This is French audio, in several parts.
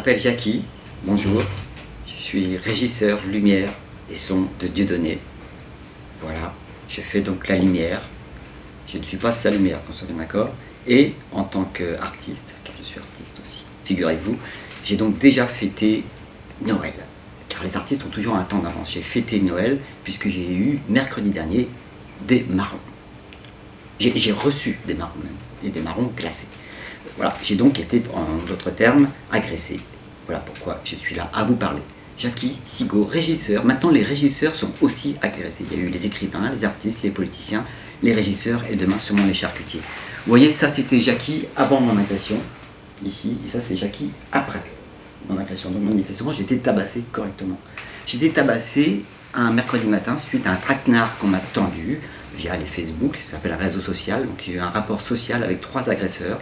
m'appelle Jackie, bonjour, je suis régisseur lumière et son de Dieudonné. Voilà, je fais donc la lumière, je ne suis pas sa lumière, qu'on soit bien d'accord, et en tant qu'artiste, car je suis artiste aussi, figurez-vous, j'ai donc déjà fêté Noël, car les artistes ont toujours un temps d'avance. J'ai fêté Noël puisque j'ai eu mercredi dernier des marrons. J'ai reçu des marrons même, et des marrons glacés. Voilà, j'ai donc été, en d'autres termes, agressé. Voilà pourquoi je suis là à vous parler. Jackie Sigaud, régisseur. Maintenant, les régisseurs sont aussi agressés. Il y a eu les écrivains, les artistes, les politiciens, les régisseurs et demain sûrement les charcutiers. Vous voyez, ça c'était Jackie avant mon agression, ici, et ça c'est Jackie après mon agression. Donc manifestement, j'ai été tabassé correctement. J'ai été tabassé un mercredi matin suite à un traquenard qu'on m'a tendu via les Facebook, ça s'appelle un réseau social. Donc j'ai eu un rapport social avec 3 agresseurs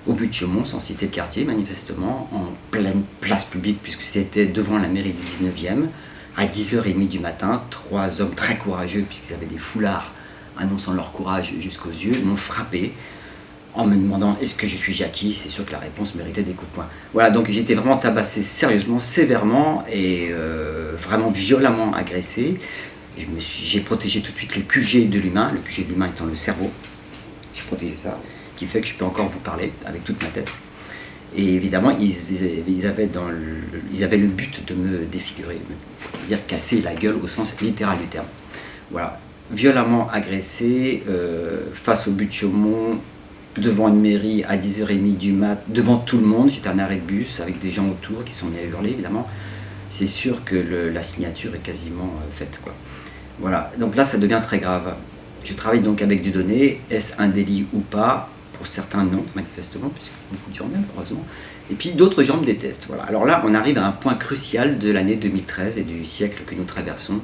au but de Chaumont, sans citer de quartier, manifestement, en pleine place publique, puisque c'était devant la mairie du 19e, à 10h30 du matin. 3 hommes très courageux, puisqu'ils avaient des foulards annonçant leur courage jusqu'aux yeux, m'ont frappé en me demandant est-ce que je suis Jackie. C'est sûr que la réponse méritait des coups de poing. Voilà, donc j'ai été vraiment tabassé sérieusement, sévèrement et vraiment violemment agressé. J'ai protégé tout de suite le QG de l'humain, le QG de l'humain étant le cerveau. J'ai protégé ça, qui fait que je peux encore vous parler avec toute ma tête. Et évidemment, ils avaient le but de me défigurer, c'est-à-dire casser la gueule au sens littéral du terme. Voilà, violemment agressé face au but de Chaumont, devant une mairie à 10h30 du mat, devant tout le monde. J'étais en arrêt de bus avec des gens autour qui sont mis à hurler, évidemment. C'est sûr que la signature est quasiment faite, quoi. Voilà, donc là ça devient très grave. Je travaille donc avec Dieudonné, est-ce un délit ou pas? Pour certains non, manifestement, puisque beaucoup de gens m'aiment, heureusement. Et puis d'autres gens me détestent. Voilà. Alors là, on arrive à un point crucial de l'année 2013 et du siècle que nous traversons.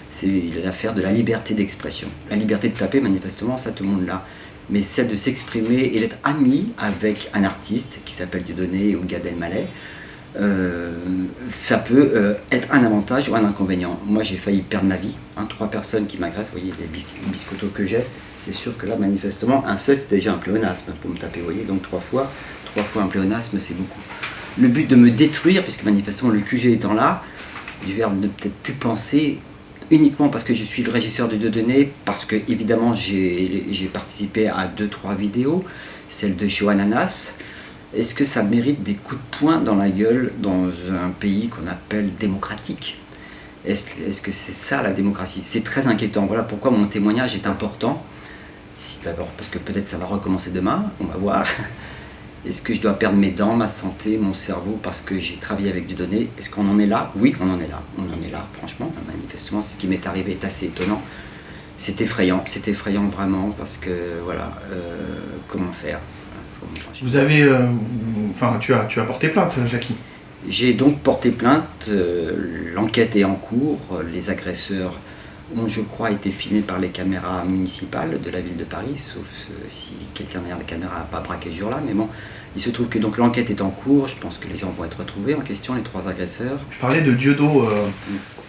C'est l'affaire de la liberté d'expression. La liberté de taper, manifestement, ça tout le monde l'a. Mais celle de s'exprimer et d'être ami avec un artiste qui s'appelle Dieudonné ou Gad Elmaleh, ça peut être un avantage ou un inconvénient. Moi j'ai failli perdre ma vie, 3 personnes qui m'agressent, vous voyez les biscottos que j'ai, c'est sûr que là manifestement un seul c'est déjà un pléonasme pour me taper, vous voyez, donc 3 fois un pléonasme c'est beaucoup. Le but de me détruire, puisque manifestement le QG étant là, du verbe ne peut-être plus penser, uniquement parce que je suis le régisseur de Dieudonné, parce que évidemment j'ai participé à 2-3 vidéos, celle de Show Ananas. Est-ce que ça mérite des coups de poing dans la gueule dans un pays qu'on appelle démocratique? Est-ce que c'est ça la démocratie? C'est très inquiétant. Voilà pourquoi mon témoignage est important. D'abord parce que peut-être ça va recommencer demain, on va voir. Est-ce que je dois perdre mes dents, ma santé, mon cerveau parce que j'ai travaillé avec Dieudonné? Est-ce qu'on en est là? Oui, on en est là. On en est là, franchement. Manifestement, ce qui m'est arrivé est assez étonnant. C'est effrayant vraiment parce que voilà, comment faire? Vous avez, tu as porté plainte, Jackie. J'ai donc porté plainte, l'enquête est en cours, les agresseurs ont, je crois, été filmés par les caméras municipales de la ville de Paris, sauf si quelqu'un derrière la caméra n'a pas braqué ce jour-là, mais bon, il se trouve que donc l'enquête est en cours, je pense que les gens vont être retrouvés en question, les 3 agresseurs. Je parlais de Dieudonné,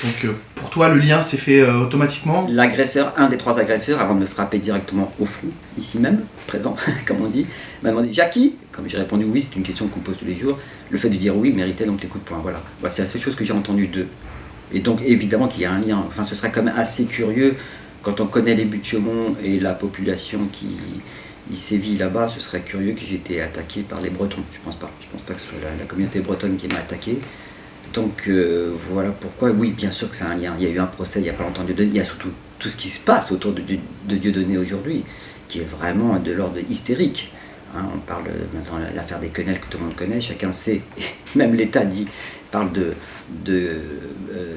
donc pour toi le lien s'est fait automatiquement? L'agresseur, un des 3 agresseurs, avant de me frapper directement au front, ici même, présent, comme on dit, m'a demandé « Jackie ?» Comme j'ai répondu « oui », c'est une question qu'on pose tous les jours, le fait de dire « oui » méritait donc les coups de poing, voilà. C'est la seule chose que j'ai entendue d'eux. Et donc évidemment qu'il y a un lien, enfin ce serait quand même assez curieux, quand on connaît les buts de Chaumont et la population qui y sévit là-bas, ce serait curieux que j'ai été attaqué par les Bretons, je pense pas que ce soit la communauté bretonne qui m'a attaqué. Donc voilà pourquoi, oui, bien sûr que c'est un lien. Il y a eu un procès il n'y a pas longtemps de Dieudonné, il y a surtout tout ce qui se passe autour de Dieudonné aujourd'hui, qui est vraiment de l'ordre hystérique. On parle maintenant de l'affaire des quenelles que tout le monde connaît, chacun sait, même l'État parle de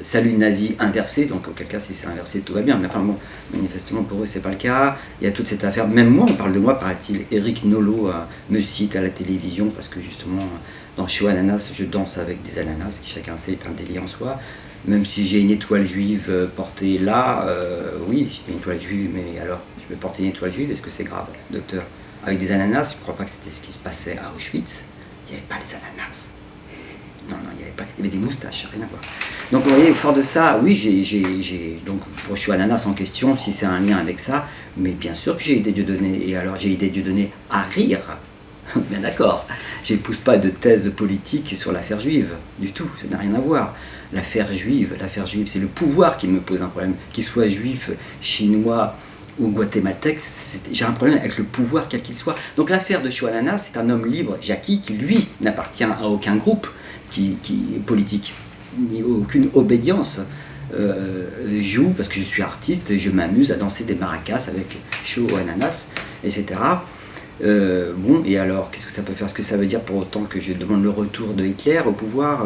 salut nazi inversé, donc auquel cas si c'est inversé tout va bien, mais enfin bon, manifestement pour eux c'est pas le cas. Il y a toute cette affaire, même moi on parle de moi, paraît-il, Eric Nolot me cite à la télévision parce que justement dans Show Ananas je danse avec des ananas, qui chacun sait est un délit en soi, même si j'ai une étoile juive portée là, oui j'ai une étoile juive, mais alors je vais porter une étoile juive, est-ce que c'est grave, docteur? Avec des ananas, je ne crois pas que c'était ce qui se passait à Auschwitz, il n'y avait pas les ananas. Non, il y avait des moustaches, rien à voir. Donc vous voyez, fort de ça, oui, donc pour Show Ananas en question, si c'est un lien avec ça, mais bien sûr que j'ai aidé Dieudonné, et alors j'ai aidé Dieudonné à rire, Bien d'accord. Je n'épouse pas de thèse politique sur l'affaire juive, du tout, ça n'a rien à voir. L'affaire juive, c'est le pouvoir qui me pose un problème. Qu'il soit juif, chinois ou guatémaltèque, j'ai un problème avec le pouvoir quel qu'il soit. Donc l'affaire de Chouanana, c'est un homme libre, Jackie, qui lui n'appartient à aucun groupe qui est politique, ni aucune obédience. Joue parce que je suis artiste et je m'amuse à danser des maracas avec chaud au ananas, etc. Bon, et alors, qu'est-ce que ça peut faire? Est-ce que ça veut dire pour autant que je demande le retour de Hitler au pouvoir?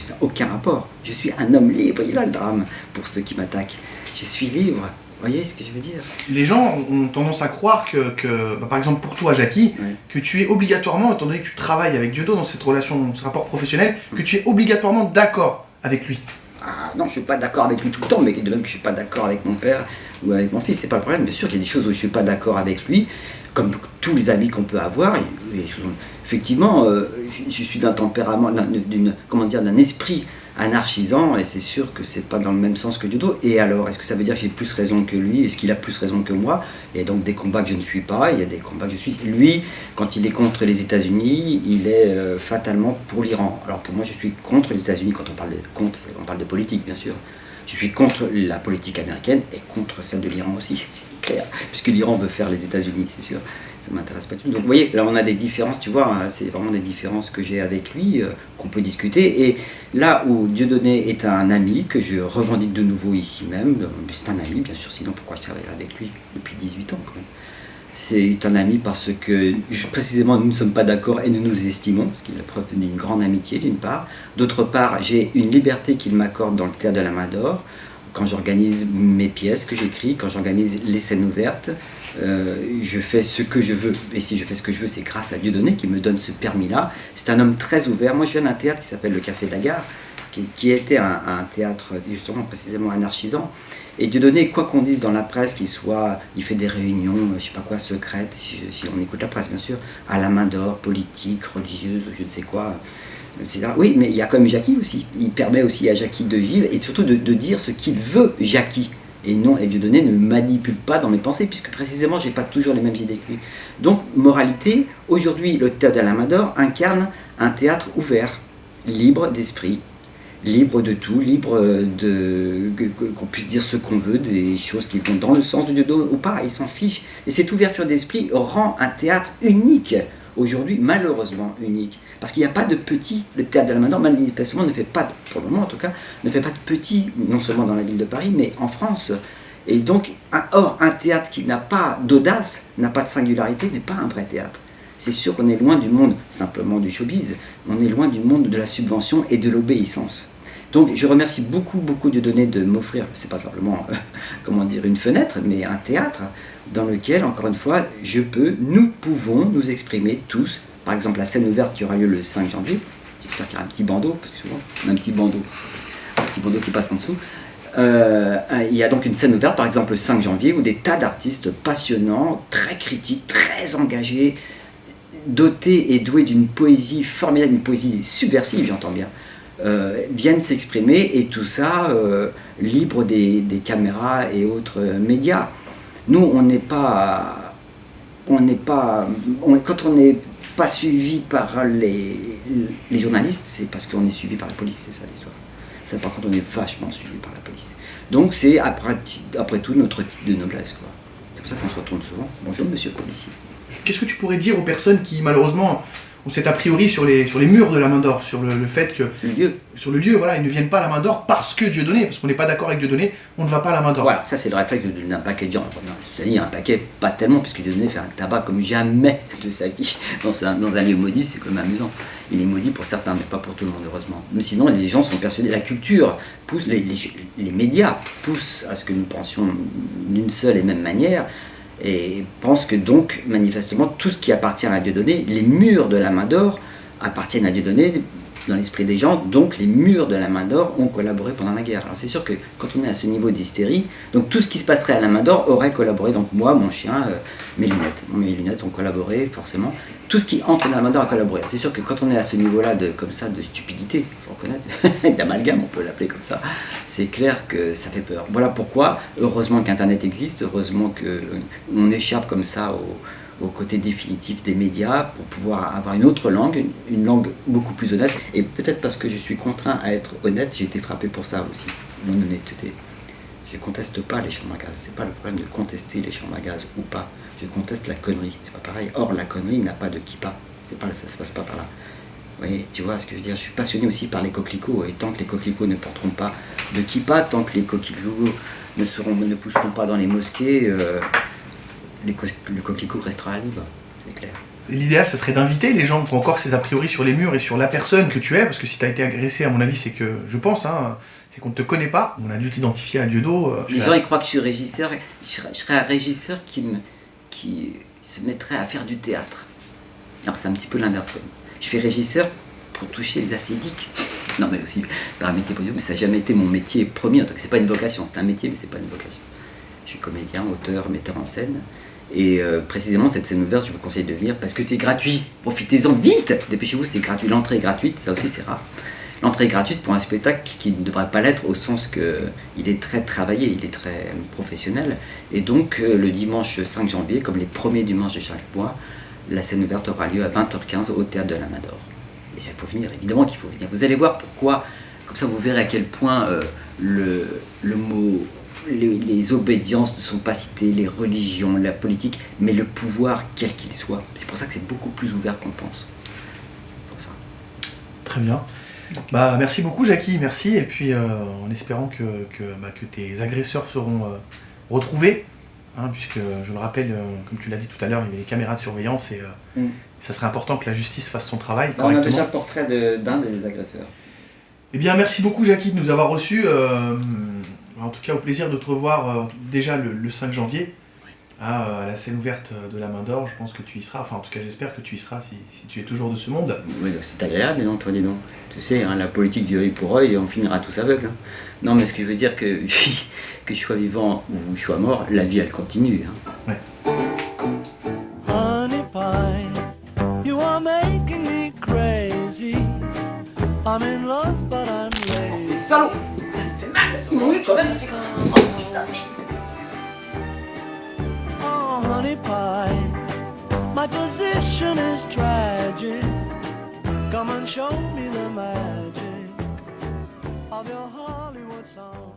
Ça n'a aucun rapport. Je suis un homme libre, il a le drame pour ceux qui m'attaquent. Je suis libre. Vous voyez ce que je veux dire? Les gens ont tendance à croire que par exemple pour toi, Jackie, Ouais. que tu es obligatoirement, étant donné que tu travailles avec Dieudo dans cette relation, dans ce rapport professionnel, que tu es obligatoirement d'accord avec lui. Ah non, je suis pas d'accord avec lui tout le temps, mais de même que je suis pas d'accord avec mon père ou avec mon fils, c'est pas le problème. Bien sûr qu'il y a des choses où je suis pas d'accord avec lui, comme tous les amis qu'on peut avoir. Effectivement, je suis d'un tempérament, d'un esprit anarchisant, et c'est sûr que c'est pas dans le même sens que Dieudo. Et alors, est-ce que ça veut dire que j'ai plus raison que lui? Est-ce qu'il a plus raison que moi? Il y a donc des combats que je ne suis pas, il y a des combats que je suis. Lui, quand il est contre les États-Unis, il est fatalement pour l'Iran. Alors que moi, je suis contre les États-Unis. Quand on parle on parle de politique, bien sûr. Je suis contre la politique américaine et contre celle de l'Iran aussi, c'est clair. Puisque l'Iran veut faire les États-Unis, c'est sûr. Ça ne m'intéresse pas du tout. Donc vous voyez, là on a des différences, tu vois, hein, c'est vraiment des différences que j'ai avec lui, qu'on peut discuter. Et là où Dieudonné est un ami, que je revendique de nouveau ici même, c'est un ami bien sûr, sinon pourquoi je travaillerais avec lui depuis 18 ans quand même. C'est un ami parce que précisément nous ne sommes pas d'accord et nous nous estimons, ce qui est la preuve d'une grande amitié d'une part. D'autre part, j'ai une liberté qu'il m'accorde dans le théâtre de la Main d'Or, quand j'organise mes pièces que j'écris, quand j'organise les scènes ouvertes. Je fais ce que je veux, et si je fais ce que je veux, c'est grâce à Dieudonné qui me donne ce permis-là. C'est un homme très ouvert. Moi, je viens d'un théâtre qui s'appelle le Café de la Gare, qui était un théâtre justement précisément anarchisant. Et Dieudonné, quoi qu'on dise dans la presse, il fait des réunions, je sais pas quoi, secrètes, si on écoute la presse bien sûr, à la Main d'Or, politique, religieuse, je ne sais quoi, etc. Oui, mais il y a comme Jackie aussi. Il permet aussi à Jackie de vivre et surtout de dire ce qu'il veut, Jackie. Et non, et Dieudonné ne manipule pas dans mes pensées, puisque précisément, j'ai pas toujours les mêmes idées que lui. Donc, moralité, aujourd'hui, le théâtre de la Main d'Or incarne un théâtre ouvert, libre d'esprit, libre de tout, qu'on puisse dire ce qu'on veut, des choses qui vont dans le sens de Dieudonné ou pas, il s'en fiche. Et cette ouverture d'esprit rend un théâtre unique. Aujourd'hui, malheureusement unique. Parce qu'il n'y a pas de petit, le théâtre de la Main d'Or, manifestement, ne fait pas, pour le moment en tout cas, ne fait pas de petit, non seulement dans la ville de Paris, mais en France. Et donc, un théâtre qui n'a pas d'audace, n'a pas de singularité, n'est pas un vrai théâtre. C'est sûr qu'on est loin du monde simplement du showbiz, on est loin du monde de la subvention et de l'obéissance. Donc je remercie beaucoup Dieudonné de m'offrir, c'est pas simplement une fenêtre, mais un théâtre dans lequel, encore une fois, nous pouvons nous exprimer tous. Par exemple, la scène ouverte qui aura lieu le 5 janvier, j'espère qu'il y aura un petit bandeau, parce que souvent on a un petit bandeau qui passe en dessous. Il y a donc une scène ouverte, par exemple le 5 janvier, où des tas d'artistes passionnants, très critiques, très engagés, dotés et doués d'une poésie formidable, une poésie subversive, j'entends bien, viennent s'exprimer, et tout ça libre des caméras et autres médias. Nous, quand on n'est pas suivi par les journalistes, c'est parce qu'on est suivi par la police, c'est ça l'histoire. Ça, par contre, on est vachement suivi par la police. Donc c'est après tout notre titre de noblesse, quoi. C'est pour ça qu'on se retourne souvent. Bonjour, monsieur le policier. Qu'est-ce que tu pourrais dire aux personnes qui, malheureusement, ont cet a priori sur les murs de la Main d'Or, sur le fait que... Sur le lieu, voilà, ils ne viennent pas à la Main d'Or parce que Dieudonné, parce qu'on n'est pas d'accord avec Dieudonné, on ne va pas à la Main d'Or. Voilà, ça c'est le réflexe d'un paquet de gens. Cela dit, il y a un paquet, pas tellement, puisque Dieudonné fait un tabac comme jamais de sa vie dans un lieu maudit, c'est quand même amusant. Il est maudit pour certains, mais pas pour tout le monde, heureusement. Mais sinon, les gens sont persuadés, la culture pousse, les médias poussent à ce que nous pensions d'une seule et même manière, et pensent que donc, manifestement, tout ce qui appartient à Dieudonné, les murs de la Main d'Or appartiennent à Dieudonné, dans l'esprit des gens, donc les murs de la Main d'Or ont collaboré pendant la guerre. Alors c'est sûr que quand on est à ce niveau d'hystérie, donc tout ce qui se passerait à la Main d'Or aurait collaboré, donc moi, mon chien, mes lunettes ont collaboré forcément, tout ce qui entre dans la Main d'Or a collaboré. C'est sûr que quand on est à ce niveau-là de stupidité, il faut reconnaître, d'amalgame, on peut l'appeler comme ça, c'est clair que ça fait peur. Voilà pourquoi, heureusement qu'Internet existe, heureusement qu'on échappe comme ça au côté définitif des médias pour pouvoir avoir une autre langue, une langue beaucoup plus honnête. Et peut-être parce que je suis contraint à être honnête, j'ai été frappé pour ça aussi, mon honnêteté. Je ne conteste pas les chambres à gaz, c'est pas le problème de contester les chambres à gaz ou pas. Je conteste la connerie, c'est pas pareil. Or, la connerie n'a pas de kippa, ça se passe pas par là. Oui, tu vois ce que je veux dire. Je suis passionné aussi par les coquelicots, et tant que les coquelicots ne porteront pas de kippa, tant que les coquelicots ne pousseront pas dans les mosquées, le coquelicot restera libre, c'est clair. L'idéal, ça serait d'inviter les gens qui ont encore ces a priori sur les murs et sur la personne que tu es, parce que si tu as été agressé, à mon avis, c'est que, je pense, c'est qu'on ne te connaît pas. On a dû t'identifier à Dieudo. Les gens, ils croient que je suis régisseur. Je serais un régisseur qui se mettrait à faire du théâtre. Alors c'est un petit peu l'inverse. Je fais régisseur pour toucher les ascédiques. Non, mais aussi par un métier politique, mais ça n'a jamais été mon métier premier. Donc c'est pas une vocation, c'est un métier, mais c'est pas une vocation. Je suis comédien, auteur, metteur en scène. Et précisément cette scène ouverte, je vous conseille de venir parce que c'est gratuit. Profitez-en vite, dépêchez-vous, c'est gratuit. L'entrée est gratuite, ça aussi c'est rare. L'entrée est gratuite pour un spectacle qui ne devrait pas l'être au sens qu'il est très travaillé, il est très professionnel. Et donc le dimanche 5 janvier, comme les premiers dimanches de chaque mois, la scène ouverte aura lieu à 20h15 au Théâtre de la Main-d'Or. Et il faut venir, évidemment qu'il faut venir. Vous allez voir pourquoi, comme ça vous verrez à quel point le mot, les obédiences ne sont pas citées, les religions, la politique, mais le pouvoir, quel qu'il soit. C'est pour ça que c'est beaucoup plus ouvert qu'on pense. Pour ça. Très bien. Bah, merci beaucoup Jackie, merci. Et puis en espérant que tes agresseurs seront retrouvés, puisque je le rappelle, comme tu l'as dit tout à l'heure, il y avait des caméras de surveillance et ça serait important que la justice fasse son travail correctement. On a déjà le portrait d'un des agresseurs. Eh bien merci beaucoup Jackie de nous avoir reçus. En tout cas au plaisir de te revoir déjà le 5 janvier à la scène ouverte de la Main-d'Or. Je pense que tu y seras, enfin en tout cas j'espère que tu y seras si tu es toujours de ce monde. Oui, c'est agréable, non, toi dis donc. Tu sais, la politique du œil pour œil, on finira tous aveugles. Non, mais ce que je veux dire, que je sois vivant ou je sois mort, la vie elle continue. Ouais. Honey pie, you are making me crazy. I'm in love but I'm lazy. Salaud! Ça fait mal! Oui, quand même, c'est quand même... Oh, putain, Oh, honey pie, my position is tragic. Come and show me the magic of your Hollywood song.